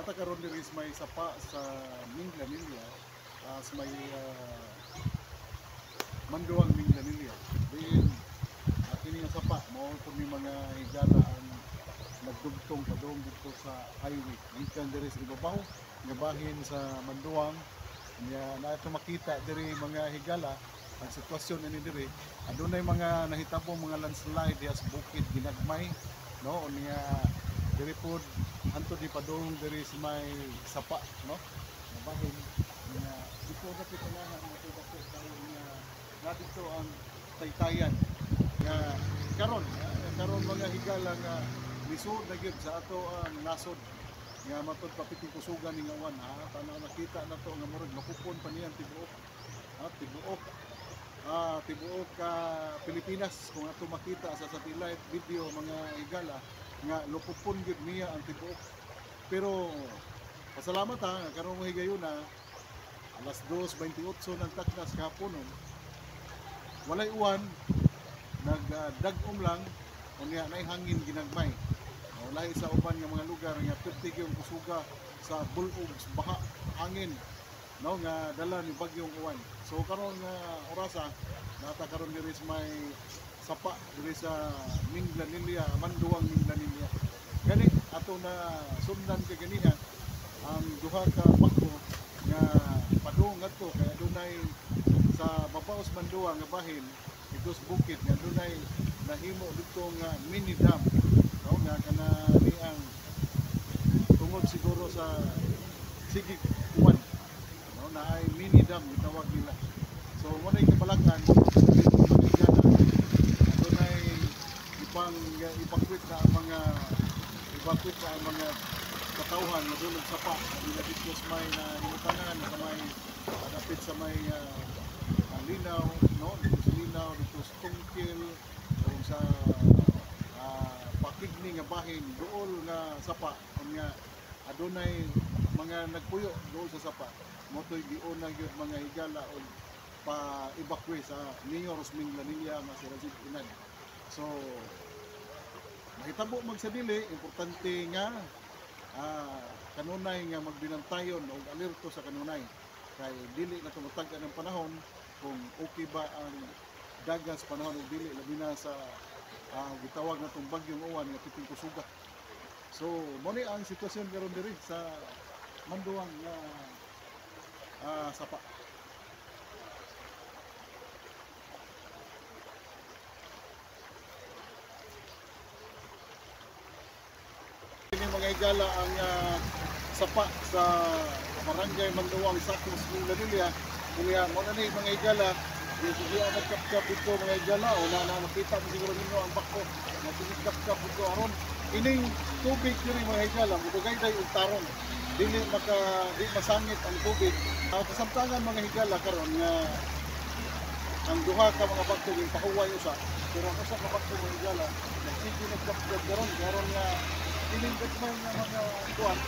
Natakaroon diri is may sapa sa Minglanilla, as may Manduang Minglanilla. Diin kini nga sapa mao kun ni mga higala ang nagdugtong padung dito sa highway. Gikan diri sa ibabaw nga bahin sa Manduang. Nya nato makita diri mga higala ang sitwasyon ini diri. Adunay mga nahitabong mga landslide diha sa bukid ginagmay, no? Unya diri pod anto di padung diri sa may sapa, no? Nga bahin nga dito na kitanahan mo to dako tayo nga dito ang taytayan nga karon mga higala nga lisod na gyud sa ato ang nasod nga matod papiting kusugan ning awan, ha, tanaw nakita na to nga murag makupon pa niyan tibuok, ha, tibuok ka Pilipinas kung ato makita sa satellite video mga higala nga lupupon gyud niya ang tibuok. Pero pasalamat ha nga karon mo higayuna alas 2:28 ng taknas kahapon, walay uwan, nagdagom lang, unya nay hangin ginagmay. Lahi sa uban nga mga lugar nga pertig yung kusuga sa bulog, baha, hangin, no, nga dala ni bagyong uwan. So karon nga orasa nata karon diri sa may sapa diri sa Minglanilla, Manduang Minglanilla. Gani ato na sundan kay ganiha ang duha ka bako nga padung ngadto kay adunay sa babaos Manduang nga bahin itos bukid nga adunay nahimo dito nga mini dam, no, nga kana ni ang tungod siguro sa sigig uwan, no, na ay mini dam gitawag nila. So mo nay kabalakan adunay ipakwit na ang mga katawhan nga dulog sapa nila dito sa may na himutangan sa may dapit sa may linaw, no, dito sa linaw, dito sa tungkil o sa pakigni nga bahin dool nga sapa nga adunay mga nagpuyo dool sa sapa mo toy giuna gyud mga higala o pa-evacuate sa Mayor Minglanilla nga si Razid Inan. So mahitabo magsadili importante nga kanunay nga magbinantayon o alerto sa kanunay kay dili na tumatagan ng panahon kung okay ba ang dagat sa panahon o dili labi na sa gitawag na itong bagyong uwan nga piting kusuga. So mo ni ang sitwasyon karon diri sa Manduang nga sapa. Ini mga higala ang sapa sa Barangay Manduang, Sakos, Minglanilla. Kaya mo na ni mga higala dito ang nagkapkap dito mga higala o na nakita mo siguro ninyo ang bako na tinigkapkap dito aron ining tubig diri mga higala mudugay-day og tarong dili masangit ang tubig. Kasamtangan mga higala karon nga ang duha ka mga bagto yung pahuway usa pero ang usa ka bagto mga higala nagsige nagkapkap karon nga ining gagmay nga mga kuan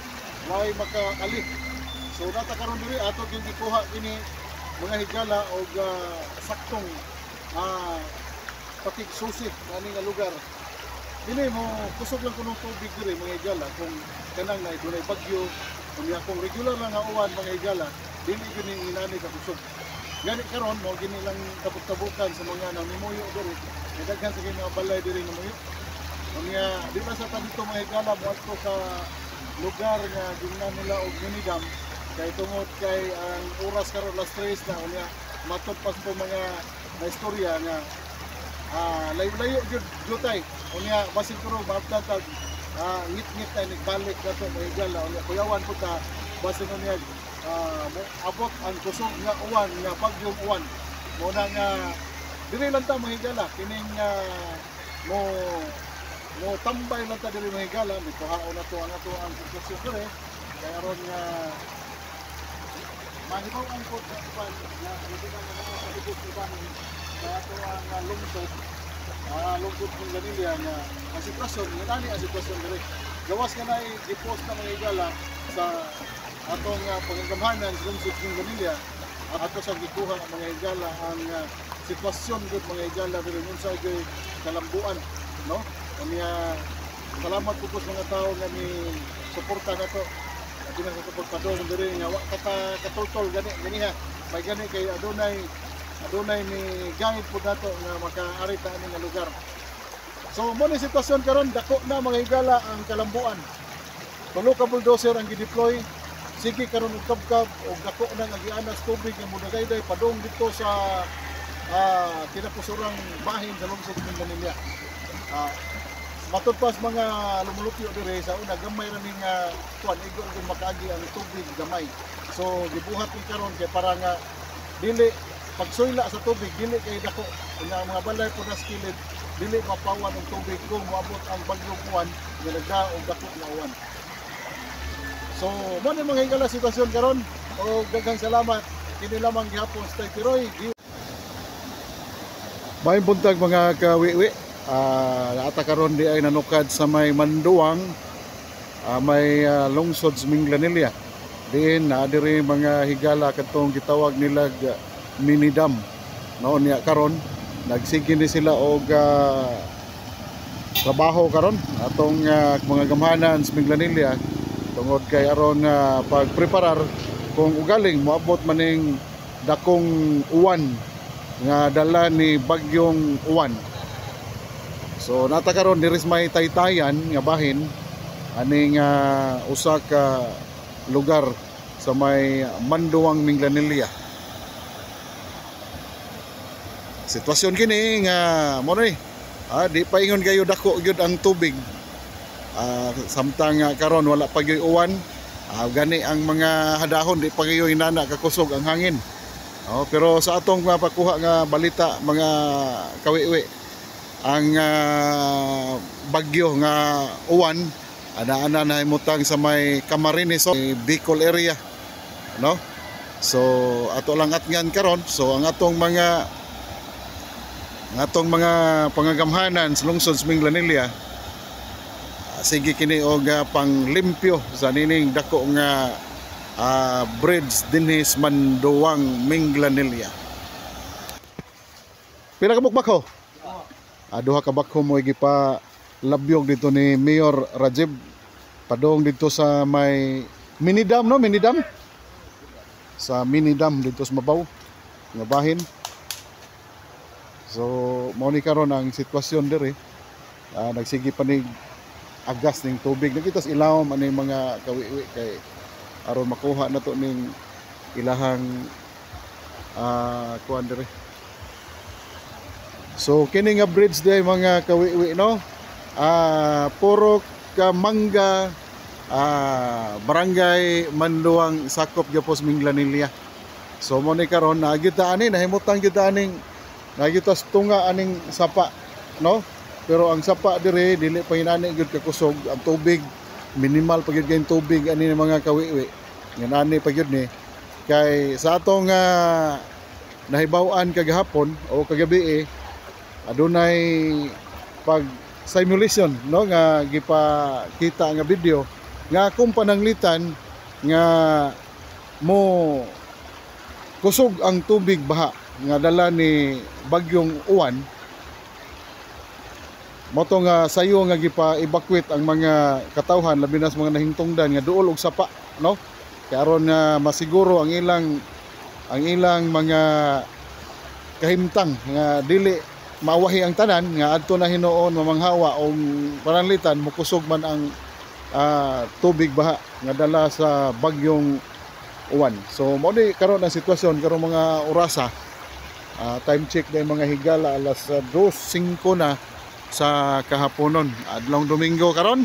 way makaali. So nata karon diri ato gyud gikuha ini mga higala og saktong patig susi ani nga lugar. Dili mo kusog lang kuno tubig diri mga higala kung kanang na dunay bagyo unya kung regular lang nga uwan mga higala dili gyud ni inani ka kusog. Gani karon mo gini lang tabuk-tabukan sa mga namimuyo diri. Daghan sa mga balay diri nga muyo. Unya di ba sa dito mga higala mo ato sa lugar nga gingnan nila og minidam kay tungod kay ang oras karon last 3 na unya matod pas po mga istorya nga layo-layo jud jutay unya basin ko maabtan tag ngit-ngit tay nagbalik nato mga higala unya kuyawan po ta basin unya abot ang kusog nga uwan nga bagyong uwan mo na nga dili lang ta mga higala kining mo tambay lang ta diri mga higala mituhaon na to ang ato ang sitwasyon diri kay aron nga mahibaw-an po sa iban na hindi na mga palibot iban sa ato ang lungsod Minglanilla nga ang sitwasyon nga nani ang sitwasyon diri gawas nga na i-post na mga higala sa atong pagagamhanan sa lungsod Minglanilla ato sa gikuha ng mga higala ang sitwasyon gud mga higala diri unsa gyud kalambuan, no? Unya salamat po sa mga tao nga ni suporta nato Abi na sa tubig padong diri nga wa katultol gani ha. May gani kay adunay ni guide po dato nga makaari ta ani nga lugar. So mo ni sitwasyon karon dako na mga higala ang kalambuan. Tulo ka bulldozer ang gideploy. Sige karon og kabkab og dako na nga gianas tubig nga mudagayday padung dito sa kinapusurang bahin sa lungsod ng Manila. Matod pas mga lumulupyo dire sa una gamay ra ning kuan igor gyud makaagi ang tubig gamay. So gibuhat ni karon kay para nga dili pagsuyla sa tubig dili kay dako nga mga balay po na skilid dili mapawan ang tubig kung moabot ang bagyong uwan nga nagdaog dako nga uwan. So mo ni mga higala sitwasyon karon o daghang salamat kini lamang gihapon sa Tiroy. May buntag mga kawiwi. Naata karon di ay nanukad sa may Manduang, may lungsod sa Minglanilla. Diin na diri mga higala katong gitawag nila mini dam. Noon niya karon nagsige ni sila og trabaho karon atong mga gamhanan sa Minglanilla tungod kay aron pagpreparar kung ugaling moabot maning dakong uwan nga dala ni bagyong uwan. So nata karon diri may taytayan nga bahin aning usa ka lugar sa may Manduang Minglanilla. Sitwasyon kini nga mo ni di paingon kayo dako gyud ang tubig. Samtang karon wala pa gyud uwan, gani ang mga hadahon di pa gyud inana kakusog ang hangin. Pero sa atong mapakuha nga balita mga kawiwi, ang bagyo nga uwan ana na himutang sa may Camarines Bicol area, no? So ato lang atngan karon, so ang atong mga pangagamhanan sa lungsod sa Minglanilla sige kini og panglimpyo sa nining dako nga bridge dinhi sa Manduang Minglanilla. Pila ka bukbak ho? Duha ka bakho mo gipa labyog dito ni Mayor Rajib padong dito sa may mini dam, no? Mini dam sa mini dam dito sa Mabaw nga bahin. So mao ni karon ang sitwasyon diri. Nagsige pa ni agas ning tubig. Nakita sa ilawom ani mga kawiwi kay aron makuha na to ning ilahang kuan diri. So kini nga bridge day mga kawiwi, no? Puro Kamanga barangay Manduang sakop gyapos Minglanilla. So mo ni karon nagyuta ani nahimutang gyud aning nagyutas tunga aning sapa, no? Pero ang sapa dire dili pa inani gyud kakusog ang tubig, minimal pa gyud kay tubig ani mga kawiwi. Nganani pa gyud ni kay sa atong nahibaw-an kagahapon o kagabi adunay pag simulation, no, nga gipakita nga video nga kung pananglitan nga mo kusog ang tubig baha nga dala ni bagyong uwan. Moto nga sayo nga gipa-evacuate ang mga katawhan labi na sa mga nahingtungdan nga duol og sapa, no? Kay aron nga masiguro ang ilang mga kahimtang nga dili mawahi ang tanan nga adto na hinuon mamanghawa o pananglitan mukusog man ang tubig baha nga dala sa bagyong uwan. So mao ni karon ang sitwasyon karong mga orasa. Time check na mga higala alas 2:05 na sa kahaponon adlong Domingo karon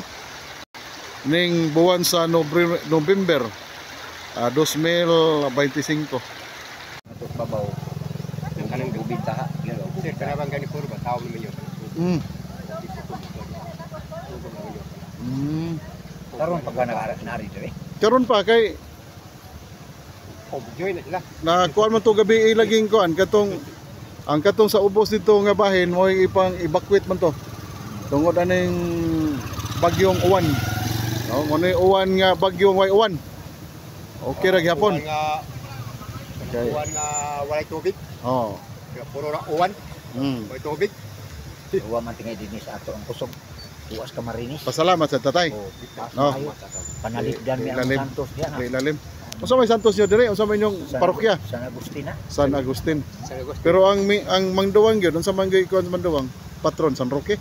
ning buwan sa November 2025. Atok babaw ng kanang tubig taha galo sir karabang gani puro ba tao naman yun. Karon pag nari dire Karon pa kay join na sila na kuan man to gabi ilaging kuan katong sa ubos dito nga bahin mo ipang evacuate man to tungod aning bagyong uwan, no? Mo ni uwan nga bagyong way uwan. Okay ra gyapon. Okay. Uwan nga walay tubig. Puro ra uwan. Walay tubig. Uwan man tingay dinis ato ang kusog. Tuwas ka marinis. Pasalamat sa tatay. Oh, No. Panaligdan mi ang Ilalim. Santos diyan. Sa ilalim. Unsa may santos niyo dire? Unsa may inyong parokya? San Agustina. San Agustin. San Agustin. Pero ang Mangduwang gyud, unsa man gyud kuan sa Mangduwang? Patron San Roque.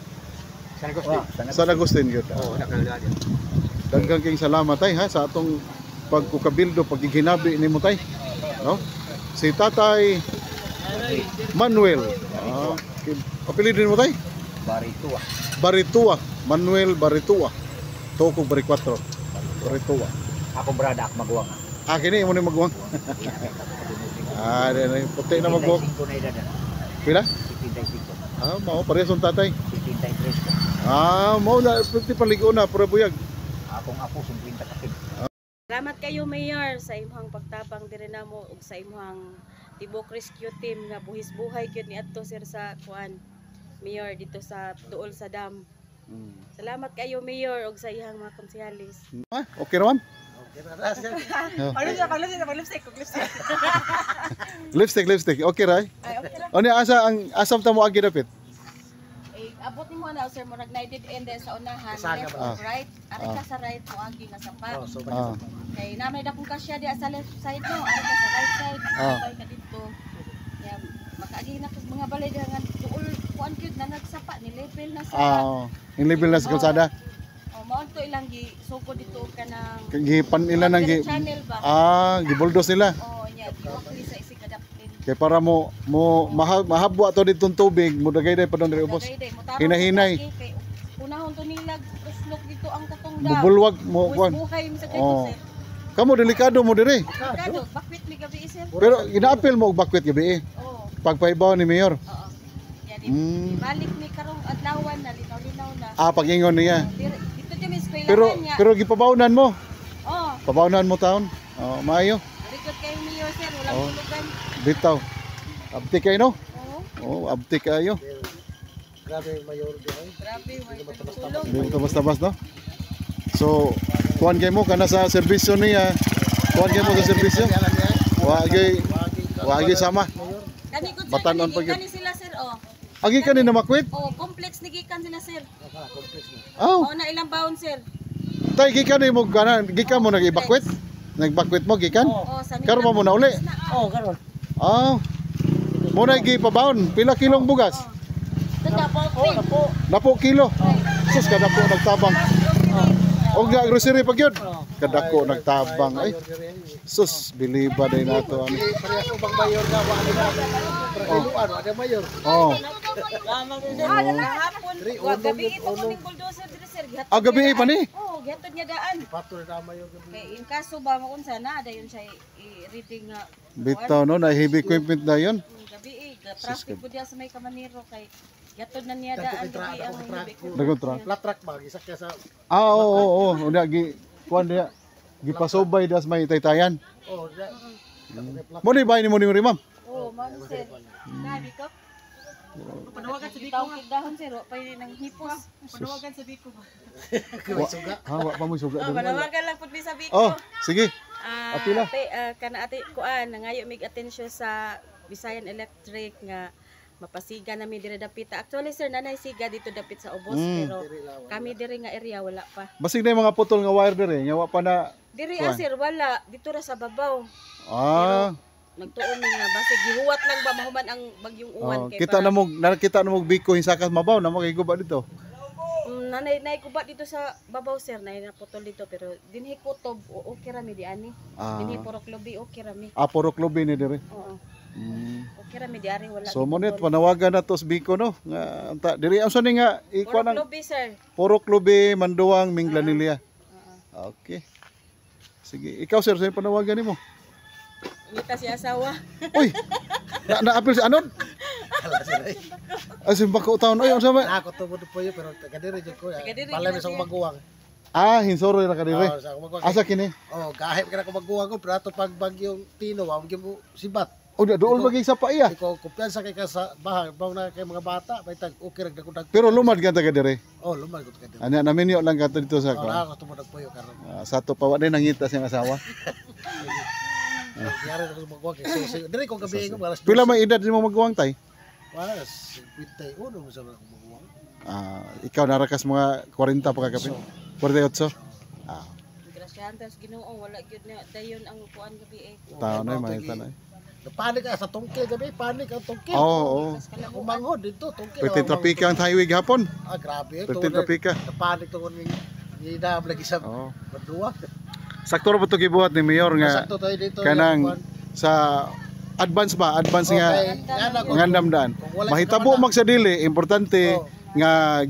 San Agustin. San Agustin gyud. Oo, nakalala din. Daghang kayong salamat tay ha sa atong pagkukabildo, pagiginabi nimo tay. No? Si Tatay Manuel. Apelyido mo tay? Baritua. Baritua. Manuel Baritua. Toko Bari 4. Baritua. Ako brada ak maguwang. Kini imo ni magwang. Dili puti na magwang. 75 na edad na. Pila? 75. Mao parehas ang tatay. 73 ko. Mao na pati paligo na pura buyag. Akong apo 50 kapig. Salamat kayo Mayor sa imong pagtabang diri namo ug sa imong tibok rescue team nga buhis buhay gyud niadto sir sa kuan Mayor dito sa duol sa dam. Salamat kayo Mayor ug sa iyang mga konsehalis. Okay raman? Lipstick. Okay ray. Ay okay ra. Oni asam ta mo agi dapit. Abot nimo na sir murag nighted end sa unahan left ug right. Ari ka sa right mo agi nga sapa. Kay namay dakong kasya di sa left side no, ari ka sa right side. Sabay ka dito. Ya makaagi na mga balay nga duol kuan gyud na nagsapa ni level na sa. In level na sa kalsada. Mao to ilang gi sugod dito kanang Gipan nila nang channel ba. gibuldos nila. Nya diwakli sa isig kadapin. Kay para mo mahabwa to ditong tubig, mo dagay day padong diri ubos. Hinahinay. Unahon to nilag uslok dito ang katong dam. Bubulwag mo kuan. Buhay mi sa dito sir. Kamo delikado mo dire. Kado bakwit mi gabi sir. Pero ginaapil mo og bakwet gabi Oo. Pagpaibaw ni Mayor. Oo. Ya balik ni karong adlawan na linaw-linaw na. Pagingon niya. Dito di mi eskwelahan niya. Pero gipabawnan mo. Oo. Pabawnan mo taon. Maayo. Record kay Mayor sir, walang tulugan. Bitaw. Abti kayo no? Oo. Abti kayo. Grabe, wala Hindi mo basta-basta no? So, kuhan kayo mo kana sa serbisyo niya. Kuhan kayo mo sa serbisyo. Wagi sama. Kani gud sir, Batanon pa kani sila sir oh. Agi ka ni na makwit? Oh, complex ni gikan sila sir. Oh, Na ilang baon sir. tay gikan ni mo kana, gikan mo nag-evacuate? Nag-evacuate mo gikan? Oh, sa Karon mo na uli. Karon. Mo na gipabaon, pila kilong bugas? Napo kilo. Sus kadako nagtabang. Og nga grocery pa gyud. Kadako nagtabang ay. Sus biliba day nato ano. Parehas ubang mayor nga wa nila. Pero ada mayor. Hapon. Gabi ito mo ning bulldozer diri sir. Gabi pa ni. Oh, gihatod niya daan. Pato na mayor gabi. Kay in kaso ba mo unsa na dayon siya i-reading nga Bitaw no na heavy equipment na yon. gabi traffic pud diya sa may Kamaniro kay gihatod na niya daan gabi ang Nagontra. Flat track ba gisakya sa Oo. Una gi kuan dia. Gipasobay das may taytayan. oh. Mo ni bay ni mo ni ma'am. Oh, man sir. Nabi ko. Panawagan sa Biko nga. Dahon sir, pa yun ng hipos. Panawagan sa Biko. Wa pa mo suga. Panawagan lang pud mi sa Biko. Oh, sige. Apila. Kana ate kuan nangayo mig atensyon sa Visayan Electric nga mapasiga nami dire dapita. Actually sir, nanay siga dito dapit sa ubos pero kami dire nga area wala pa. Basig na yung mga putol nga wire dire, nya wa pa na. Dire sir wala dito ra sa babaw. Nagtuon ni nga basig gihuwat lang ba mahuman ang bagyong uwan kay kita na mo nakita na mo biko hinsakas mabaw na mo kay guba dito. Nanay kuba dito sa babaw sir nay naputol dito pero dinhi kutob okay ra mi di ani. Dinhi purok lobi okay ra mi. Purok lobi ni dire. Oo. Okay ra mi di ari wala. So mo net panawagan na to sa Biko no nga anta diri unsa ni nga ikuha Purok nang lobi sir. Purok lobi Manduwang Minglanilla. Okay. Sige, ikaw sir, sa panawagan nimo. Ngita si asawa. Uy. Na-apil si anon? Asim bako taon ay unsa man? Ako tubod po yun pero kadiri jud ko. Balay mi sa maguwang. Hinsoro ra kadire. Asa kini? Gahip ka na ko maguwang ko pero ato pag bagyong Tino wa mo sibat. Dool maging sa paiya. Iko kumpiyansa kay ka sa bahay, baw na kay mga bata, may tag okay ra dagdag. Pero lumad ka taga dire. Lumad gud ka dire. Ana namin yo lang ka dito sa ko. Ako tumod po yo karon. Sa to pa wa din nangita siyang asawa. Yara ko magwag so dire ko gabi ko alas. Pila may edad mo magwang tay? Walas 21 mo sa magwang. Ikaw narakas mga 40 pa kagapin? 48? Grasyahan tas Ginoo wala gyud na dayon ang kuan gabi eh. Tao na may tanay. Panik sa tungkil gabi, panik ang tungkil. Oo. Umangod dito, tungkil. Pertin trapika ang highway gahapon. Grabe. Pertin trapika. Panik to kung hinaham lagi sa Oo. badua. Sakto ra ba ito gibuhat ni Mayor nga Sakto tayo dito. kanang sa advance nga ngandam daan. Mahitabo mag sa dili, importante nga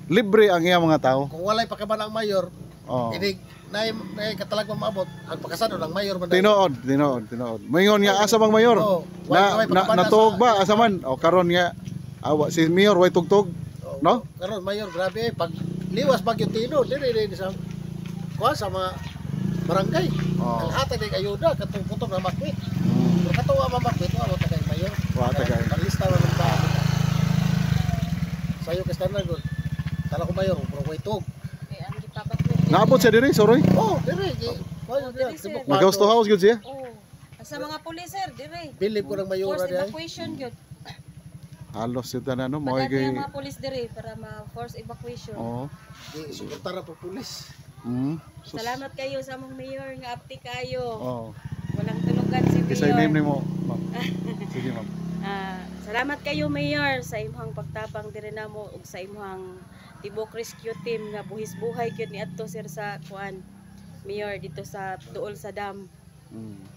libre ang iya mga tao. Kung walay pa ka man ang mayor, Oh. inig na katalag mo maabot, ang pakasado ng mayor man. Tinood. Moingon nga asa bang Mayor? Natuog ba asa man? O karon nga si Mayor way tugtog, no? Karon mayor grabe pag liwas bagyo Tino, dili sa kuha sa mga barangay. Oh. Ang hatag ng ayuda katong putong na makwit. Pero katuwa makwit, wala ta kay mayor. Wa tagay. Palista man ba. Sayo ka standard gud. Tala ko mayor, pero way tug. Kay ang gipabakwit. Naabot siya diri, sorry. Oh, dire gi. Nag-house to house gyud siya. Oh. Sa mga pulis sir dire. Bilib ko ng mayor Force na diay. evacuation gyud. Halos yun na no, mo Pagkat gay. mga pulis dire para ma-force evacuation. Oo. Di suportara po pulis. Salamat kayo sa among mayor nga apti kayo. Oh. Walang tulugan si Isa mayor. name nimo, ma'am. Sige, ma'am. Salamat kayo mayor sa imong pagtabang diri namo ug sa imong tibok rescue team nga buhis-buhay gyud niadto sir sa kuan mayor dito sa duol sa dam.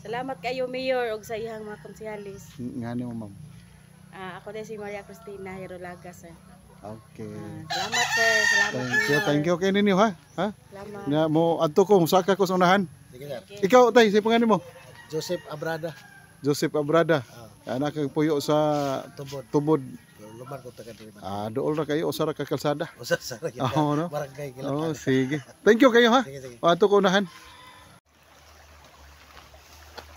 Salamat kayo mayor ug sa iyang mga konsehalis. Ngani mo, ma'am. Ako din si Maria Cristina Hirolaga sir. Okay. Salamat sir, salamat mayor. Thank you kay ninyo ha. Ha? Salamat. Na mo adto ko saka ko sa unahan. Sige sir. Ikaw tay, si pangalan mo? Joseph Abrada, Joseph Abrada. Anak kang puyo sa tubod. Tubod. Luman ko taga diri man. Dool ra kayo usa ra ka kalsada. Usa sa kita. Oo, no? Barangay Oh, Kilatan. sige. Thank you kayo ha. Sige sige. Ato ko unahan.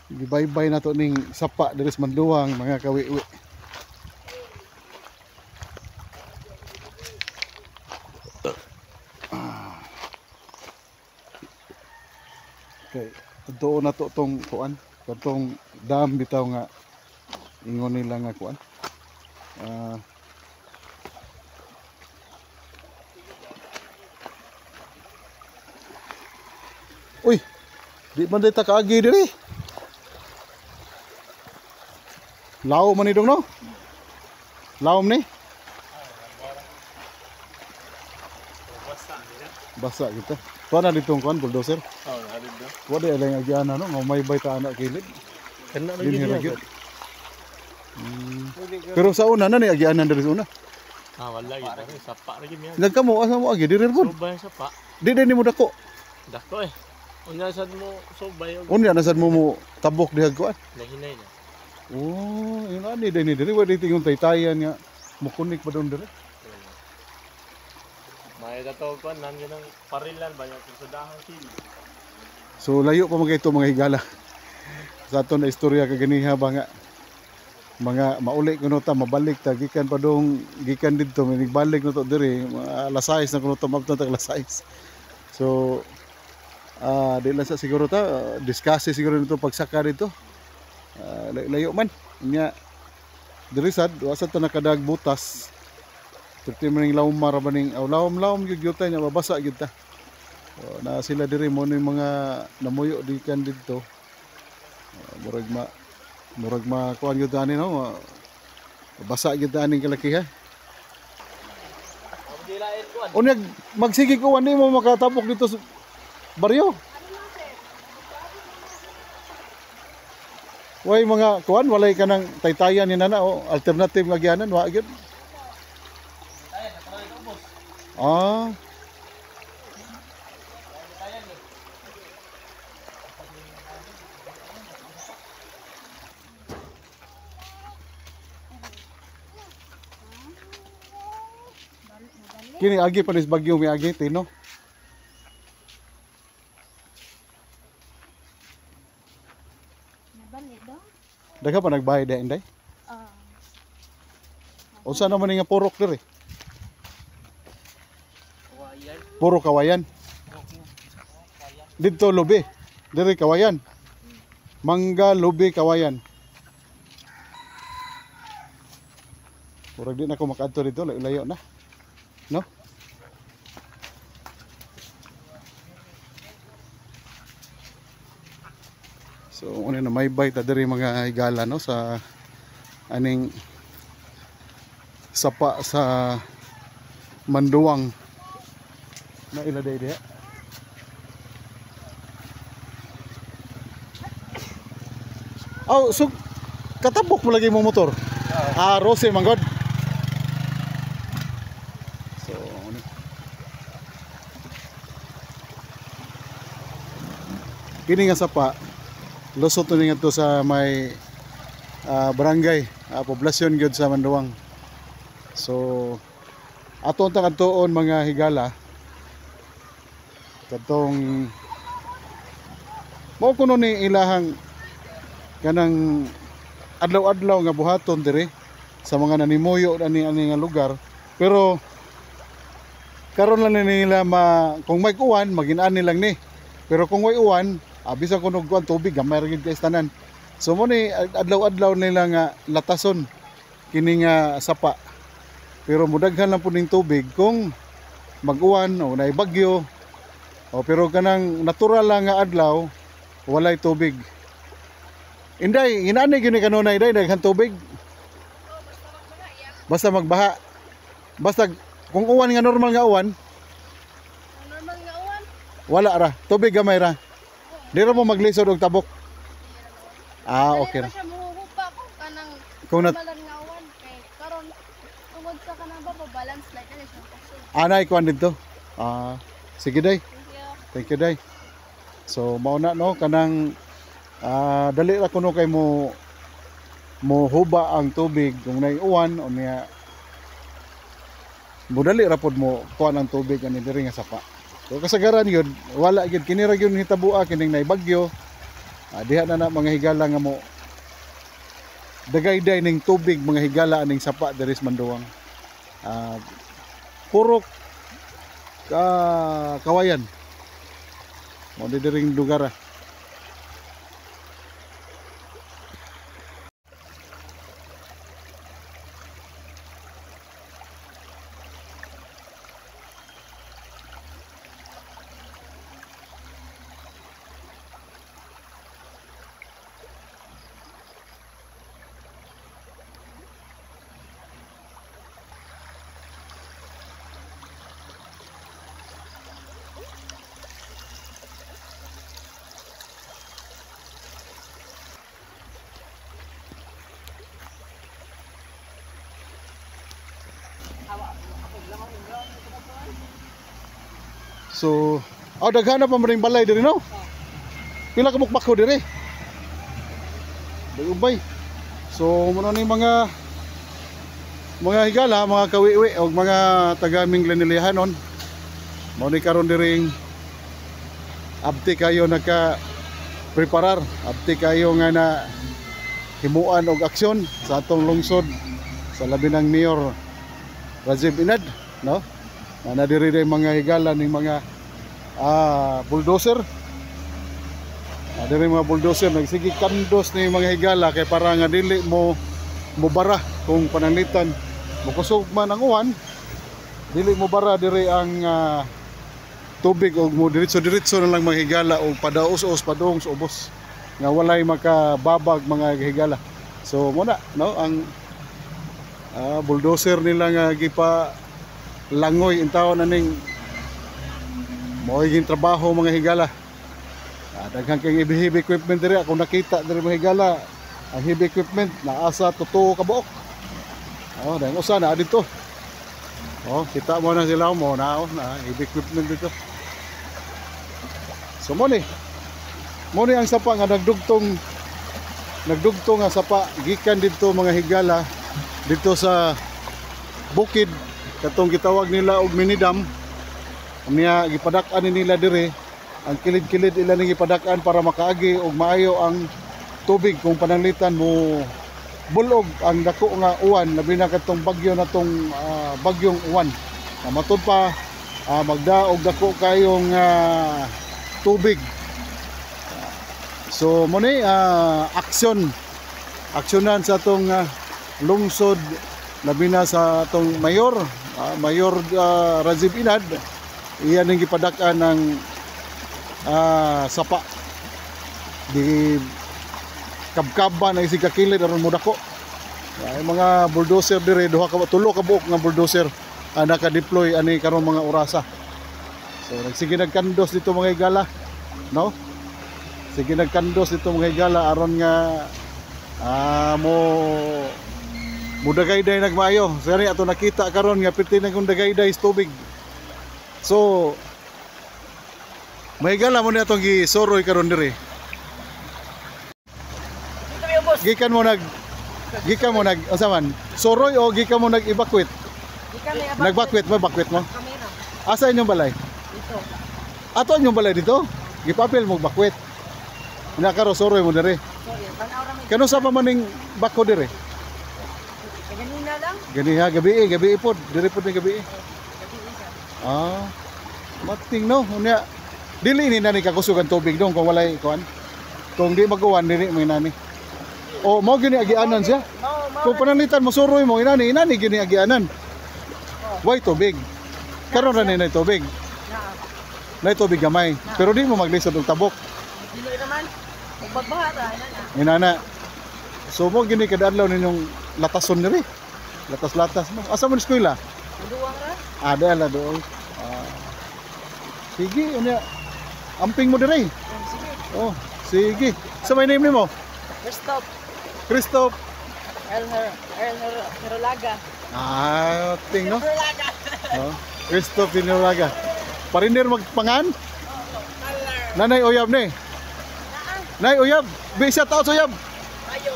Gibay-bay na to ning sapa diri sa Manduang mga kawiwi. Okay, doon na to tong kuan, katong dam bitaw nga ingon nila nga kuan. Uy, di man day ta kaagi diri. Lao man ni dong no? Laom ni? Basa kita. Tuwa na ditong kuan bulldozer. Oh, halid do. Wala ay lang agian no, nga may bay ta anak kilid. Kana ra Dinhi ra gyud. gyud. Pero sa una na ni agianan diri sa una. Wala gyud sapa ra gyud miya. Nagkamo asa mo agi diri pod. Subay sapa. Di ni mo dako. Dako eh. Unya sad mo subay og Unya na sad mo tabok dihag kuan. nahinay na. Oh, yun ani diri wa di tingon taytayan nga mukunik pa doon diri. May dato ko nan gyud ang parilan banyak sa dahang sili. So layo pa mga ito mga higala. Sa aton na istorya kaganiha ba nga mga mauli kuno ta mabalik ta gikan pa dong gikan didto balik no to diri alas 6 na kuno ta mabto ta alas 6. So di lang sa siguro ta discuss siguro nito pagsaka dito. Layo man nya diri sad wasa ta nakadag butas. Perti maning lawom marabaning lawom gyud gyud nya mabasa gyud ta. Na sila diri mo ni mga namuyo di kan didto. Murag ma kuan gyud ani no. Basa gyud ani kalakiha. Unyag magsige ko ani mo makatapok dito sa baryo. Way mga kuan walay ka nang taytayan ni nana o alternative nga gianan wa gyud. Kini agi panis bagyo mi agi tino. Daga pa nagbayad din day. Unsa naman nga purok diri? Puro kawayan. Dito lobe. Diri kawayan. Mangga lobe kawayan. Murag di na ako makadto dito layo na. no? So una na may bite diri mga higala no sa aning sapa sa Manduwang na iladay diha. Oh, so katabok mo lagi mo motor. Rose manggod. So ano. Kini nga sapa lusot ni ngadto sa may barangay, poblasyon gyud sa Manduwang. So aton ta kadtuon mga higala katong mao kuno ni ilahang kanang adlaw-adlaw nga buhaton diri sa mga nanimuyo ani nga lugar, pero karon lang nila kung may uwan magin-ani lang ni, pero kung may uwan bisan kuno kuan tubig gamay ra gyud kay tanan. So mo ni adlaw-adlaw nila nga latason kini nga sapa, pero mudaghan lang po ning tubig kung mag-uwan o nay bagyo pero kanang natural lang nga adlaw walay tubig. Inday, inani gyud ni kanunay day daghan tubig. Basta magbaha. Basta kung uwan nga normal nga uwan. Normal nga uwan. Wala ra, tubig gamay ra. Di ra mo maglisod og tabok. Okay ra. Siya muhupa ko kanang Kung normal nga uwan kay karon tungod sa kanang balance like ani siya kasi. anay kuan dito. Sige day. Thank you. Thank you day. So mao na no kanang dali ra kuno kay mo huba ang tubig kung nay uwan o niya dali ra pod mo kuan ang tubig ani diri nga sapa. So kasagaran yun wala gyud kini ra gyud hitabua kining nay bagyo. Diha na mga higala nga mo dagayday ning tubig mga higala aning sapa diri sa Manduwang. Puro kawayan mo diring lugar. So, daghan na pa maring balay diri no? Pila ka mukbak ko diri? Ubay. So, muna ni mga higala, mga kawiwi o mga taga Minglanilihanon. Mao ni karon diring abti kayo naka preparar, abti kayo nga na himuan og aksyon sa atong lungsod sa labi ng Mayor Rajiv Inad, no? Na diri day mga higala ning mga bulldozer. Diri mga bulldozer nagsigi kandos ni mga higala kay para nga dili mo bara kung pananglitan mo kusog man ang uwan, dili mo bara diri ang tubig og mo diretso na lang mga higala og padaos-os padung sa ubos nga walay makababag mga higala. So mo na no ang bulldozer nila nga gipa langoy intaw na ning mo'y trabaho mga higala. Daghang kay heavy equipment diri ako nakita diri mga higala. Ang heavy equipment naasa totoo ka buok. Dahil usa na dito. Kita mo na sila mo na heavy equipment dito. So mo ni ang sapa nga nagdugtong nga sapa gikan dito mga higala dito sa bukid katong gitawag nila og minidam. Niya gipadak-an nila dire ang kilid-kilid ila ning gipadak-an para makaagi og maayo ang tubig kung pananglitan mo bulog ang dako nga uwan labi na katong bagyo natong bagyong uwan. Matud pa magdaog dako kayong tubig. So mo ni aksyonan sa atong lungsod labi na sa atong mayor Mayor Razib Inad, iyan ang gipadaka ng sapa di kabkaban na isig kakilid aron mudako. Ay mga bulldozer dire, tulo ka buok nga bulldozer naka-deploy ani karon mga orasa. So sige nagkandos dito mga higala, no? Sige nagkandos dito mga higala aron nga mo dagayday nagmaayo. Sari ato nakita karon nga perti na kung dagayday is tubig. So mahigala mo ni atong gisoroy karon dire. Gikan mo usaman soroy o gikan mo nag-evacuate? Nag-evacuate mo? Asa inyong balay? Dito. Ato inyong balay dito? Gipapil mo evacuate. Nakaro soroy mo dire. Sorry, tanaw ra mi. Kano sa pamaning bako dire? Ganina lang. Gani ha, gabi po. Dire po ni gabi. Mating no. Unya dili ni nani kakusugan tubig dong kung walay kuan. Kung di magawan dili may nani. O mo gini agianan siya. Kung pananitan mo suroy mo inani gini agianan. Why tubig? Karon ra ni tubig. Na tubig gamay. Pero di mo maglisod og tabok. Dili naman. Magbaha ra na. Inana. So mo gini kada adlaw ninyong latason diri. Latas-latas mo. Asa mo ni eskwela? Duwang ra. Ada lah doon. Sige, unya. Amping mo dire. Sige. Oh, sige. Sa may name mo? Stop. Christoph. Herolaga. Ting no? Oh, Christoph Hinulaga. Parinir magpangan? Nanay uyab ni. Nay uyab, bisa tao sa uyab. Ayo.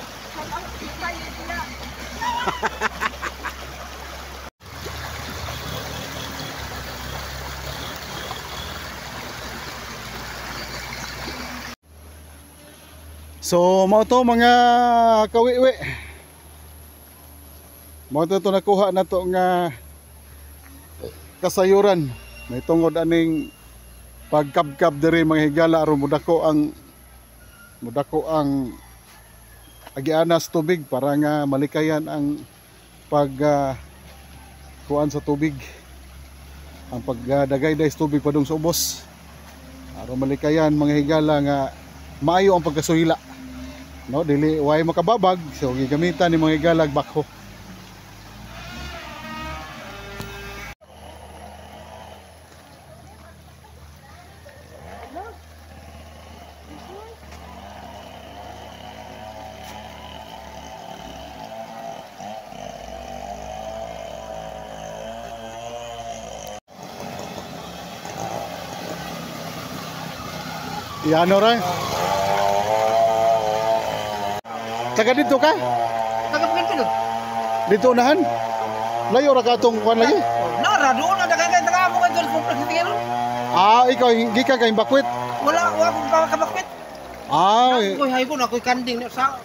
So, mao to mga kawiwi. Mao to nakuha na to nga kasayuran. May tungod aning pagkabkab diri mga higala aron mudako ang agianas tubig para nga malikayan ang kuan sa tubig. Ang pagdagayday sa tubig padung sa ubos. Aron malikayan mga higala nga maayo ang pagkasuhila. No, dili way makababag, so gigamitan ni mga higala bakho. Iano ra? Taga dito ka? Taga Pilipinas. Dito unahan? Layo ra ka tong kuan lagi? Nara doon na dagan taga mo kan kompleks tingin. Ikaw gika ka imbakwit. Wala akong kabakwit. Koy haygon ako'y kanding sa.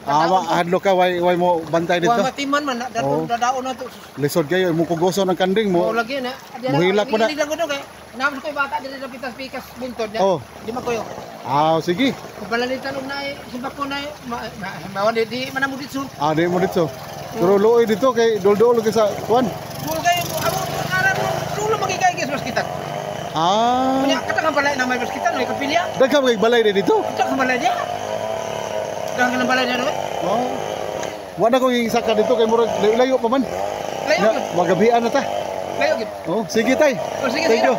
Adlo ka way mo bantay dito. Wa matiman man dadaon na to. Lisod kayo mo kugoso ng kanding mo. Lagi na. Muhilak mo na. Hindi lang gud kay. Naman ko'y bata dili na pitas-pikas buntod na. Di man koyo. Sige. Balalitan og naay sibak ko naay mawan di manamo ditso. Di mo dito. Pero luoy dito kay dol-dol ka sa kuan. Dul kay amo aran dulo magigay gis kita. Punya kata kan balay na may kita no kapilya. Daghan kay balay dito. Kata kan balay dia. Daghan kan balay dia no. Wala ko yung saka dito kay murag layo pa man. Layo. Magabian na ta. Layo gid. Sige tay. Sige. Thank you.